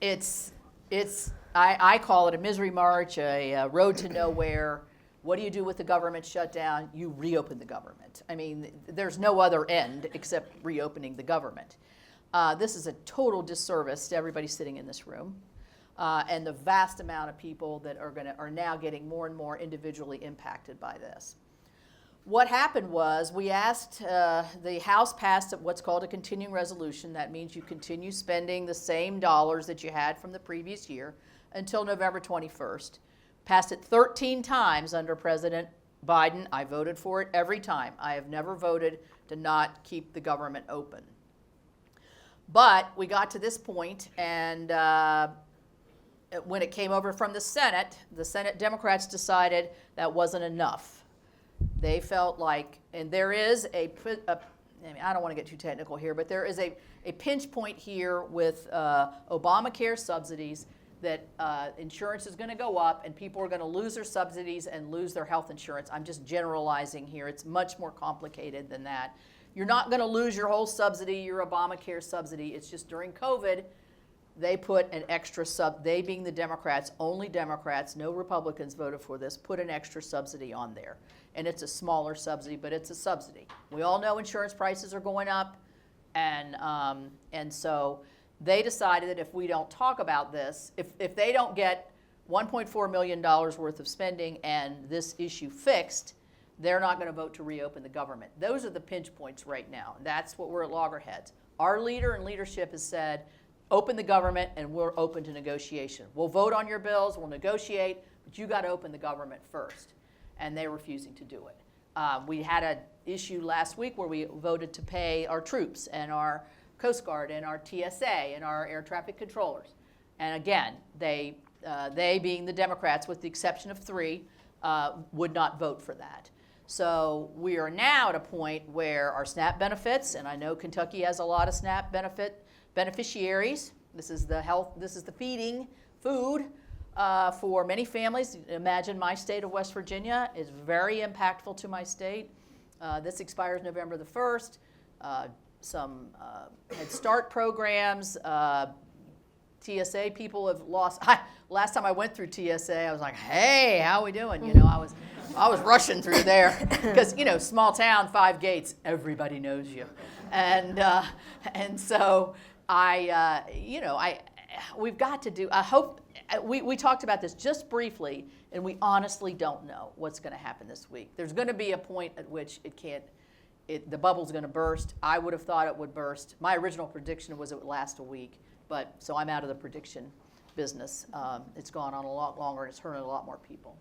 I call it a misery march, a road to nowhere. What do you do with the government shutdown? You reopen the government. I mean, there's no other end except reopening the government. This is a total disservice to everybody sitting in this room, and the vast amount of people that are now getting more and more individually impacted by this. What happened was we asked, the House passed what's called a continuing resolution. That means you continue spending the same dollars that you had from the previous year until November 21st. Passed it 13 times under President Biden. I voted for it every time. I have never voted to not keep the government open. But we got to this point, and when it came over from the Senate Democrats decided that wasn't enough. They felt like, and there is I don't want to get too technical here, but there is a pinch point here with Obamacare subsidies that insurance is going to go up and people are going to lose their subsidies and lose their health insurance. I'm just generalizing here. It's much more complicated than that. You're not going to lose your whole subsidy, your Obamacare subsidy. It's just during COVID, they put an extra they being the Democrats, only Democrats, no Republicans voted for this, put an extra subsidy on there. And it's a smaller subsidy, but it's a subsidy. We all know insurance prices are going up, and so they decided that if we don't talk about this, if they don't get $1.4 million worth of spending and this issue fixed, they're not going to vote to reopen the government. Those are the pinch points right now. That's what we're at loggerheads. Our leader and leadership has said, open the government and we're open to negotiation. We'll vote on your bills, we'll negotiate, but you got to open the government first. And they're refusing to do it. We had an issue last week where we voted to pay our troops and our Coast Guard and our TSA and our air traffic controllers. And again, they being the Democrats, with the exception of 3, would not vote for that. So we are now at a point where our SNAP benefits, and I know Kentucky has a lot of SNAP beneficiaries. This is the feeding food for many families. Imagine my state of West Virginia is very impactful to my state. This expires November the 1st. Some Head Start programs. TSA people have lost. Last time I went through TSA, I was like, "Hey, how we doing?" You know, I was rushing through there because small town, 5 gates, everybody knows you, and so we've got to do. I hope we talked about this just briefly, and we honestly don't know what's going to happen this week. There's going to be a point at which the bubble's going to burst. I would have thought it would burst. My original prediction was it would last a week, so I'm out of the prediction business. It's gone on a lot longer, and it's hurting a lot more people.